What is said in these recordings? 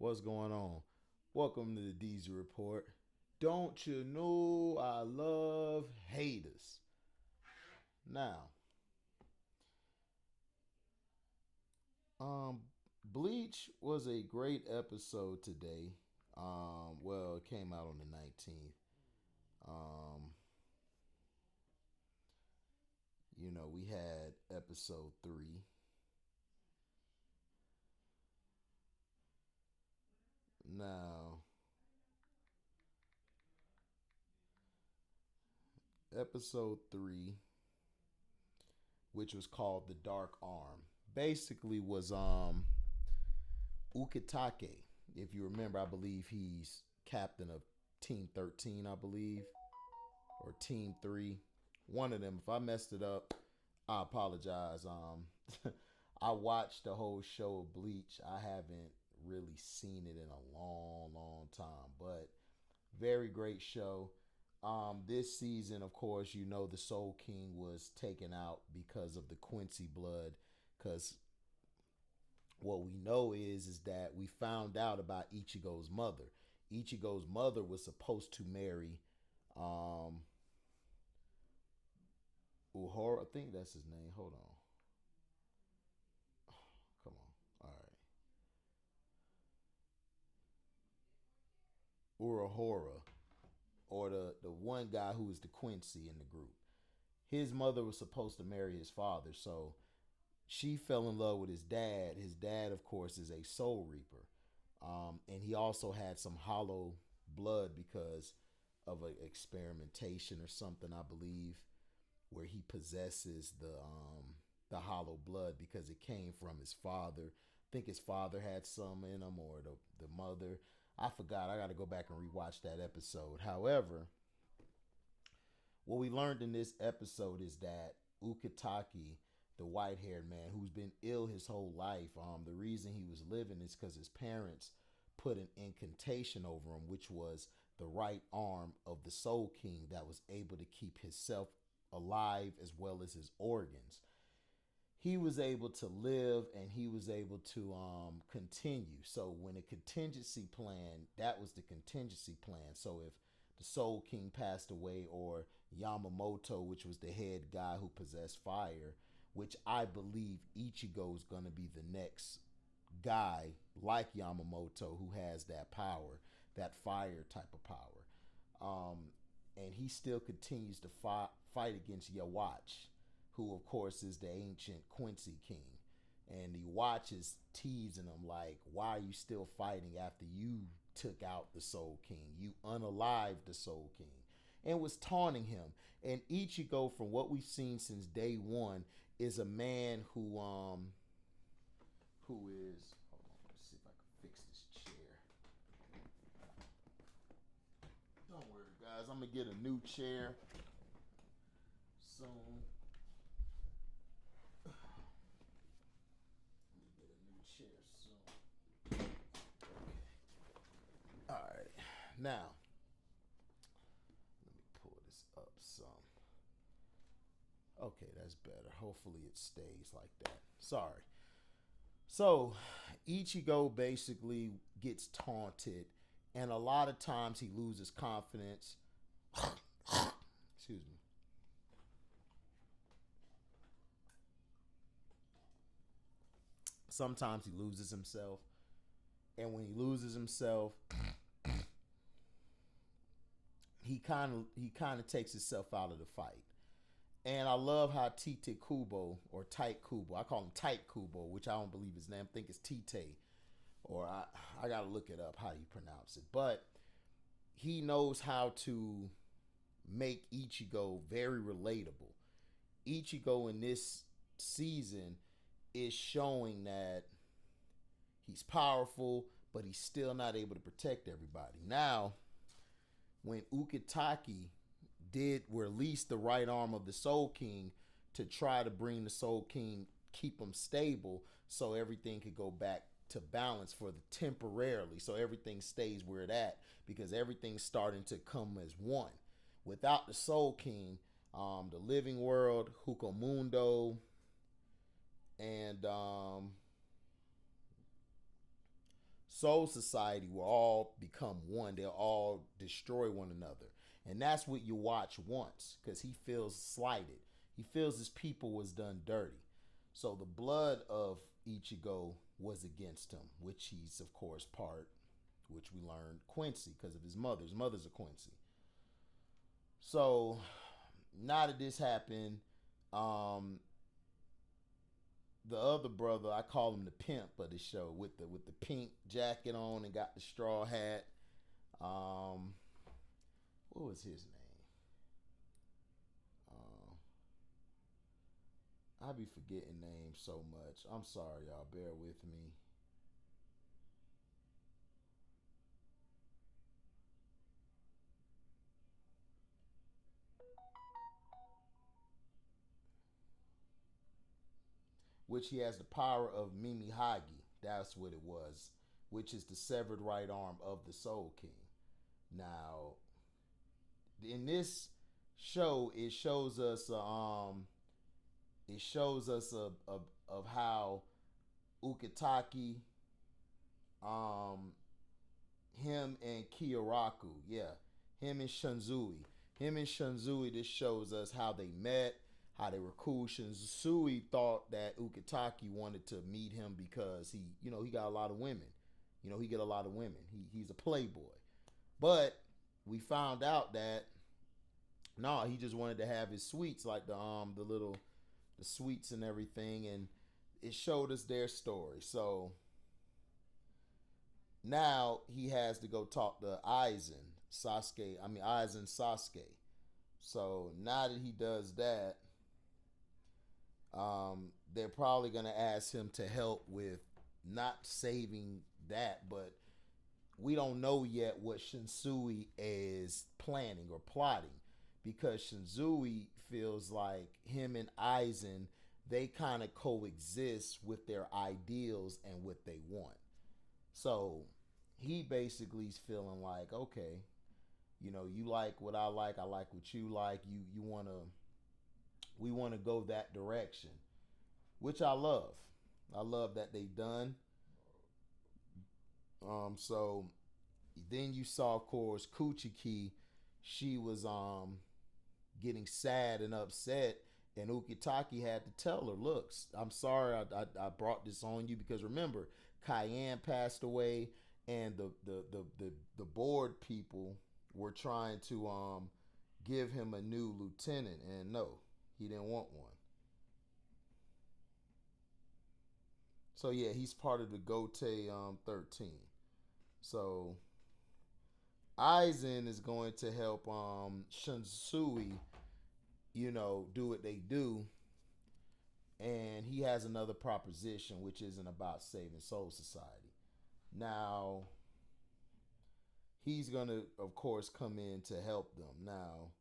What's going on? Welcome to the Deezy Report. Don't you know I love haters? Now, um, Bleach was a great episode today. Well, it came out on the 19th. Um, we had episode 3. Now, episode 3, which was called The Dark Arm, basically was Ukitake. If you remember, I believe he's captain of Team 13, I believe, or Team 3. One of them. If I messed it up, I apologize. I watched the whole show of Bleach. I haven't really seen it in a long, long time, but very great show. This season, of course, the Soul King was taken out because of the Quincy blood. Because what we know is that we found out about Ichigo's mother. Ichigo's mother was supposed to marry um Uhura. I think that's his name. Hold on. Come on. All right. Urahora, or the one guy who is the Quincy in the group. His mother was supposed to marry his father, so she fell in love with his dad. His dad, of course, is a soul reaper. And he also had some hollow blood because of an experimentation or something, I believe, where he possesses the hollow blood because it came from his father. I think his father had some in him, or the mother. I forgot. I got to go back and rewatch that episode. However, what we learned in this episode is that Ukitake, the white haired man who's been ill his whole life, the reason he was living is because his parents put an incantation over him, which was the right arm of the Soul King that was able to keep himself alive as well as his organs. He was able to live and he was able to continue. So when a contingency plan, that was the contingency plan. So if the Soul King passed away, or Yamamoto, which was the head guy who possessed fire, which I believe Ichigo is going to be the next guy like Yamamoto who has that power, that fire type of power. And he still continues to fight against Yawatch, who of course is the ancient Quincy King. And the Watch is teasing him like, why are you still fighting after you took out the Soul King? You unalived the Soul King. And was taunting him. And Ichigo, from what we've seen since day one, is a man who is, hold on, let's see if I can fix this chair. Don't worry, guys. I'm gonna get a new chair soon. Get a new chair soon. All right. Now, let me pull this up some. Okay, that's better. Hopefully, it stays like that. Sorry. So, Ichigo basically gets taunted, and a lot of times he loses confidence. Excuse me. Sometimes he loses himself, and when he loses himself, he kind of takes himself out of the fight. And I love how Tite Kubo, or Tight Kubo, I call him Tight Kubo, which I don't believe his name. I think it's Tite, or I gotta look it up how you pronounce it. But he knows how to make Ichigo very relatable. Ichigo in this season is showing that he's powerful, but he's still not able to protect everybody. Now, when Ukitake did release the right arm of the Soul King to try to bring the Soul King, keep him stable so everything could go back to balance for the temporarily, so everything stays where it at, because everything's starting to come as one. Without the Soul King, the living world, Hukomundo, and Soul Society will all become one. They'll all destroy one another. And that's what you watch once, because he feels slighted. He feels his people was done dirty. So the blood of Ichigo was against him, which he's, of course, part, which we learned, Quincy, because of his mother. His mother's a Quincy. So now that this happened, the other brother, I call him the pimp of the show, with the pink jacket on and got the straw hat. What was his name? I be forgetting names so much. I'm sorry, y'all. Bear with me. Which he has the power of Mimi Hagi. That's what it was. Which is the severed right arm of the Soul King. Now, in this show, it shows us of how Ukitake, him and Kyoraku, him and Shinzui, this shows us how they met, how they were cool. Shinzui thought that Ukitake wanted to meet him because he got a lot of women. He get a lot of women. He's a playboy. But we found out that he just wanted to have his sweets, like the sweets and everything, and it showed us their story. So now he has to go talk to Aizen Sasuke. So now that he does that, they're probably gonna ask him to help with not saving that, but we don't know yet what Shinsui is planning or plotting, because Shinzui feels like him and Aizen, they kind of coexist with their ideals and what they want. So he basically is feeling like, okay, you like what I like what you like. We wanna go that direction, which I love. I love that they done. So then you saw, of course, Kuchiki. She was getting sad and upset, and Ukitake had to tell her, look, I'm sorry I brought this on you, because remember, Cayenne passed away, and the board people were trying to give him a new lieutenant, and no, he didn't want one. So yeah, he's part of the Gote 13. So Aizen is going to help Shinsui, do what they do. And he has another proposition, which isn't about saving Soul Society. Now, he's going to, of course, come in to help them. Now,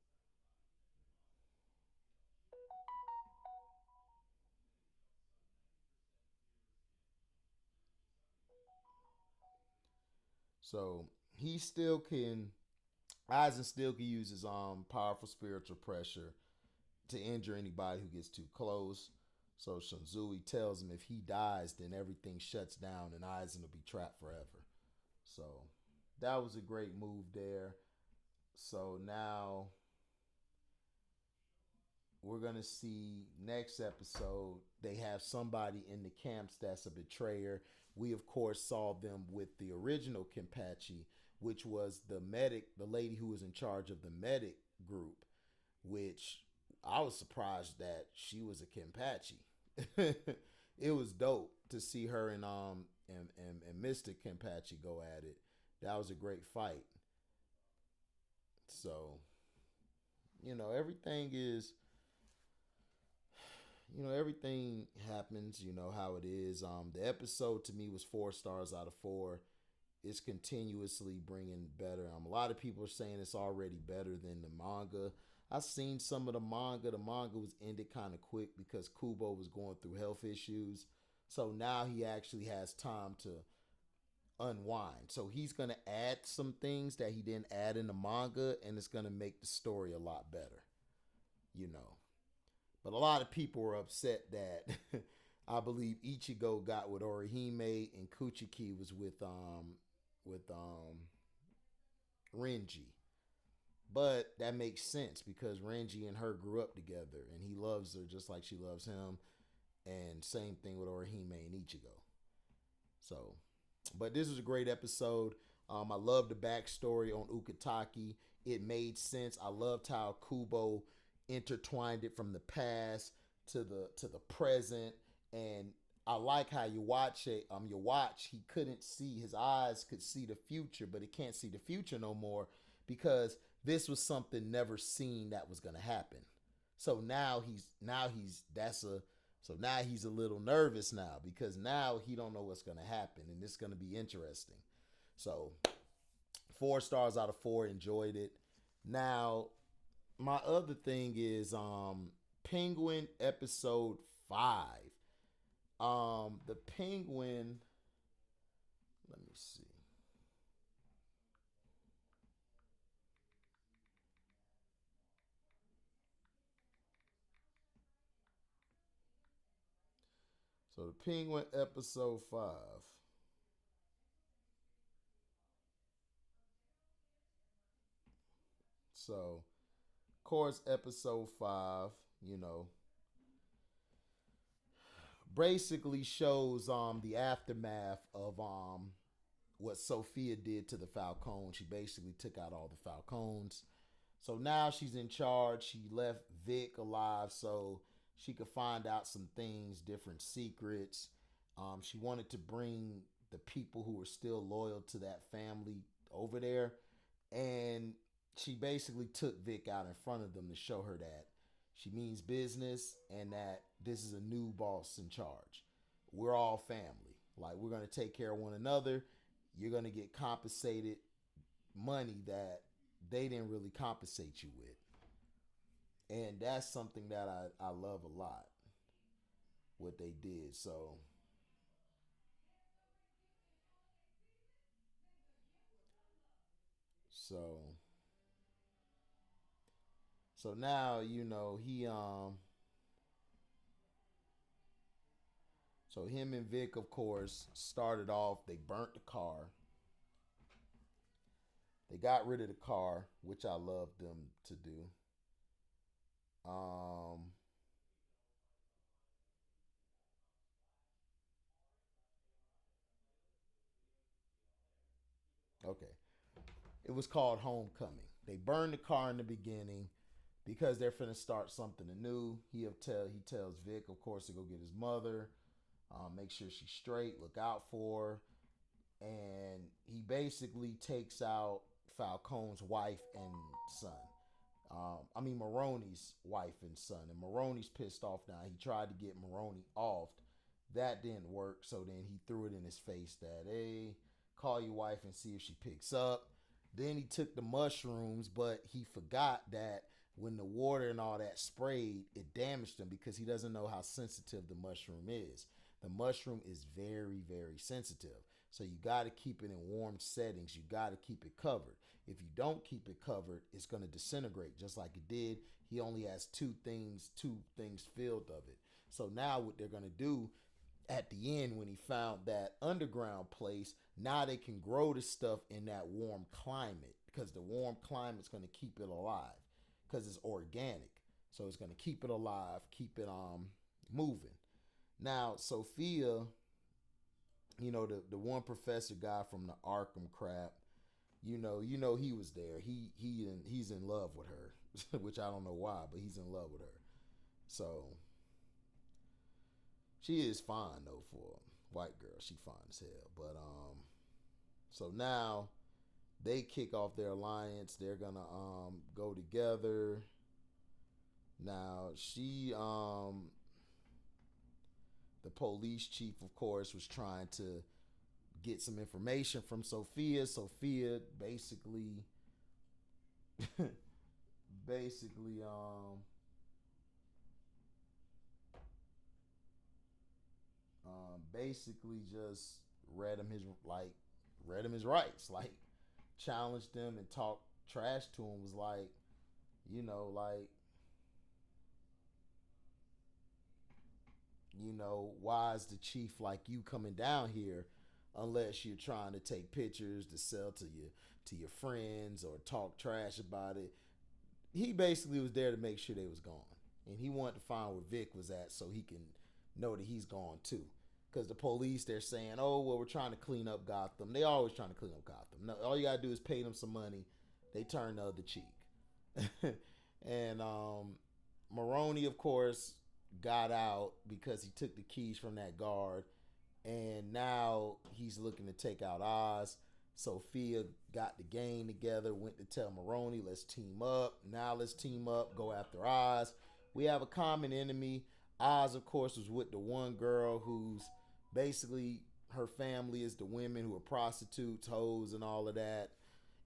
so he still can, Aizen still can use his powerful spiritual pressure to injure anybody who gets too close. So Shinzui tells him if he dies, then everything shuts down and Aizen will be trapped forever. So that was a great move there. So now we're gonna see next episode, they have somebody in the camps that's a betrayer. We of course saw them with the original Kenpachi, which was the medic, the lady who was in charge of the medic group, which I was surprised that she was a Kenpachi. It was dope to see her and Mr. Kenpachi go at it. That was a great fight. So, everything is, everything happens, how it is. The episode to me was 4 stars out of 4. It's continuously bringing better. A lot of people are saying it's already better than the manga. I've seen some of the manga. The manga was ended kind of quick because Kubo was going through health issues. So now he actually has time to unwind. So he's going to add some things that he didn't add in the manga, and it's going to make the story a lot better. But a lot of people were upset that I believe Ichigo got with Orihime and Kuchiki was with Renji. But that makes sense because Renji and her grew up together and he loves her just like she loves him. And same thing with Orihime and Ichigo. So, but this was a great episode. I love the backstory on Ukitake. It made sense. I loved how Kubo intertwined it from the past to the present, and I like how you watch it. He couldn't see, his eyes could see the future, but he can't see the future no more because this was something never seen that was gonna happen. So now he's a little nervous now because now he don't know what's gonna happen, and it's gonna be interesting. So 4 stars out of 4, enjoyed it. Now my other thing is Penguin episode 5. The Penguin, let me see. So the Penguin episode 5. So, of course, episode 5, you know, basically shows the aftermath of what Sophia did to the Falcons. She basically took out all the Falcons. So now she's in charge. She left Vic alive so she could find out some things, different secrets. She wanted to bring the people who were still loyal to that family over there. And she basically took Vic out in front of them to show her that she means business and that this is a new boss in charge. We're all family. Like, we're going to take care of one another. You're going to get compensated money that they didn't really compensate you with. And that's something that I love a lot, what they did. So so now, so him and Vic, of course, started off, they burnt the car. They got rid of the car, which I love them to do. Um, okay. It was called Homecoming. They burned the car in the beginning because they're finna start something anew. He tells Vic, of course, to go get his mother, make sure she's straight, look out for her, and he basically takes out Falcone's wife and son. Maroney's wife and son. And Maroney's pissed off now. He tried to get Maroney off. That didn't work. So then he threw it in his face that, hey, call your wife and see if she picks up. Then he took the mushrooms, but he forgot that when the water and all that sprayed, it damaged him because he doesn't know how sensitive the mushroom is. The mushroom is very, very sensitive. So you got to keep it in warm settings. You got to keep it covered. If you don't keep it covered, it's going to disintegrate just like it did. He only has two things filled of it. So now what they're going to do at the end, when he found that underground place, now they can grow the stuff in that warm climate because the warm climate's going to keep it alive because it's organic. So it's going to keep it alive, keep it moving. Now Sophia, the one professor guy from the Arkham crap, he was there. He's in love with her, which I don't know why, but he's in love with her. So she is fine though for a white girl. She fine as hell. But so now they kick off their alliance. They're gonna go together. Now the police chief, of course, was trying to get some information from Sophia. Sophia basically basically basically just read him his rights, like challenged him and talked trash to him. Was like, like Why is the chief like you coming down here unless you're trying to take pictures to sell to your friends or talk trash about it? He basically was there to make sure they was gone. And he wanted to find where Vic was at so he can know that he's gone too. Because the police, they're saying, oh, well, we're trying to clean up Gotham. They always trying to clean up Gotham. No, all you got to do is pay them some money. They turn the other cheek. And Maroney, of course, got out because he took the keys from that guard. And now he's looking to take out Oz. Sophia got the gang together, went to tell Maroney, let's team up. Now let's team up, go after Oz. We have a common enemy. Oz, of course, was with the one girl who's basically her family is the women who are prostitutes, hoes, and all of that.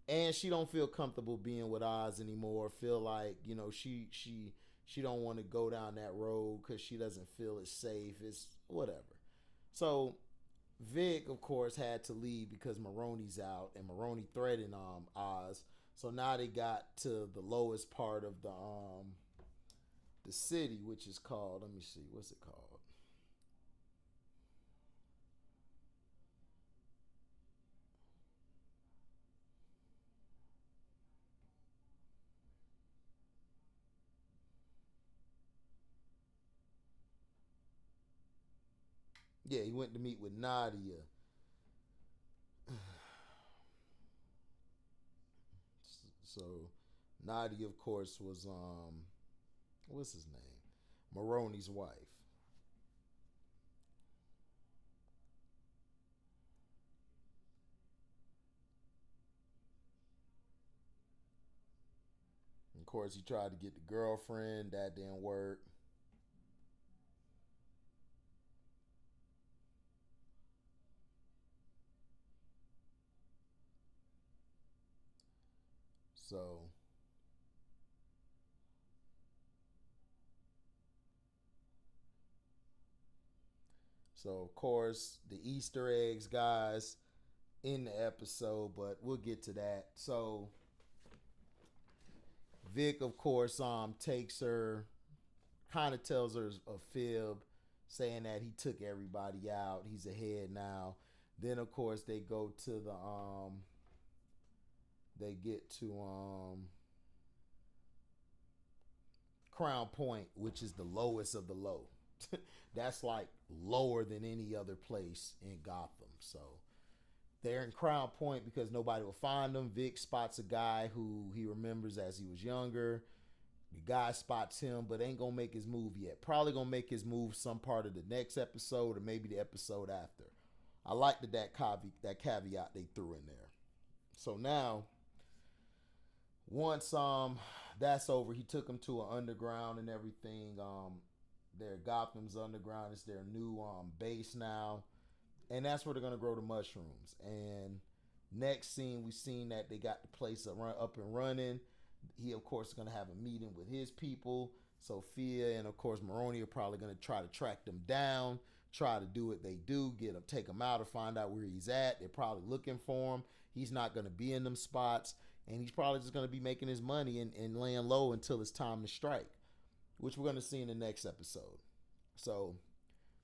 And she don't feel comfortable being with Oz anymore. Feel like, she don't want to go down that road because she doesn't feel it's safe. It's whatever. So Vic, of course, had to leave because Maroney's out, and Maroney threatened Oz. So now they got to the lowest part of the city, which is called, let me see, what's it called? Yeah, he went to meet with Nadia. So Nadia, of course, was what's his name? Maroney's wife. Of course, he tried to get the girlfriend. That didn't work. So, of course, the Easter eggs, guys, in the episode, but we'll get to that. So, Vic, of course, takes her, kind of tells her a fib, saying that he took everybody out. He's ahead now. Then, of course, they go to they get to Crown Point, which is the lowest of the low. That's like lower than any other place in Gotham. So they're in Crown Point because nobody will find them. Vic spots a guy who he remembers as he was younger. The guy spots him, but ain't gonna make his move yet. Probably gonna make his move some part of the next episode or maybe the episode after. I liked that caveat they threw in there. So now, once that's over, he took him to an underground and everything. Their Gotham's underground is their new base now, and that's where they're gonna grow the mushrooms. And next scene, we seen that they got the place up and running. He, of course, is gonna have a meeting with his people. Sophia and, of course, Maroney are probably gonna try to track them down, try to do what they do, get him, take him out, or find out where he's at. They're probably looking for him. He's not gonna be in them spots, and he's probably just gonna be making his money and laying low until it's time to strike, which we're gonna see in the next episode. So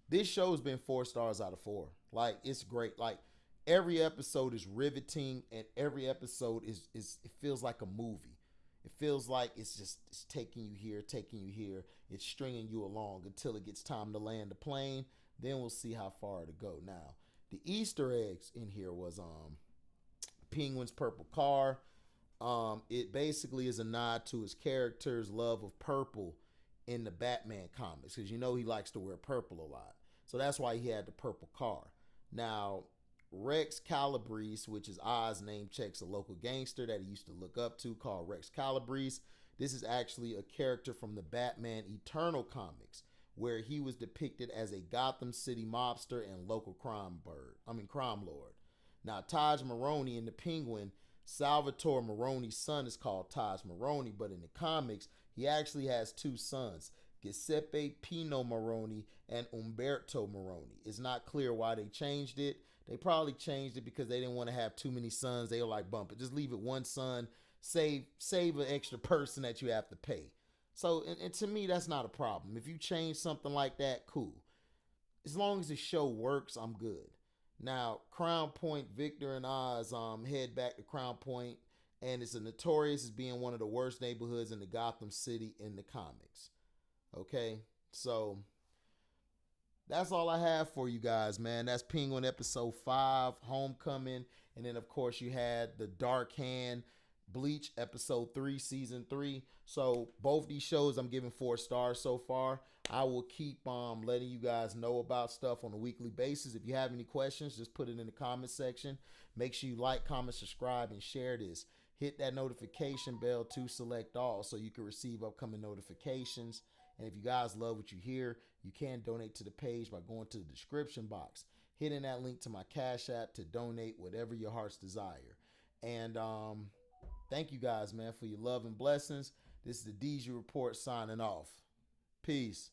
this show's been 4 stars out of 4. Like, it's great. Like, every episode is riveting, and every episode is it feels like a movie. It feels like it's taking you here, taking you here. It's stringing you along until it gets time to land the plane. Then we'll see how far to go. Now, the Easter eggs in here was Penguin's purple car. It basically is a nod to his character's love of purple in the Batman comics, because he likes to wear purple a lot. So that's why he had the purple car. Now, Rex Calabrese, which is Oz name checks a local gangster that he used to look up to called Rex Calabrese. This is actually a character from the Batman Eternal comics, where he was depicted as a Gotham City mobster and local crime lord. Now, Taj Maroney in the Penguin, Salvatore Maroni's son is called Taj Maroni, but in the comics, he actually has 2 sons, Giuseppe Pino Maroni and Umberto Maroni. It's not clear why they changed it. They probably changed it because they didn't want to have too many sons. They were like, bump it. Just leave it one son. Save an extra person that you have to pay. So, and to me, that's not a problem. If you change something like that, cool. as long as the show works, I'm good. Now, Crown Point, Victor and Oz head back to Crown Point, and it's notorious as being one of the worst neighborhoods in the Gotham City in the comics. Okay, so that's all I have for you guys, man. That's Penguin episode 5, Homecoming, and then of course you had the Dark Hand, Bleach episode 3, season 3. So both these shows I'm giving 4 stars so far. I will keep letting you guys know about stuff on a weekly basis. If you have any questions, just put it in the comment section. Make sure you like, comment, subscribe, and share this. Hit that notification bell to select all so you can receive upcoming notifications. And if you guys love what you hear, you can donate to the page by going to the description box, hitting that link to my Cash App to donate whatever your heart's desire. And thank you guys, man, for your love and blessings. This is the DG Report signing off. Peace.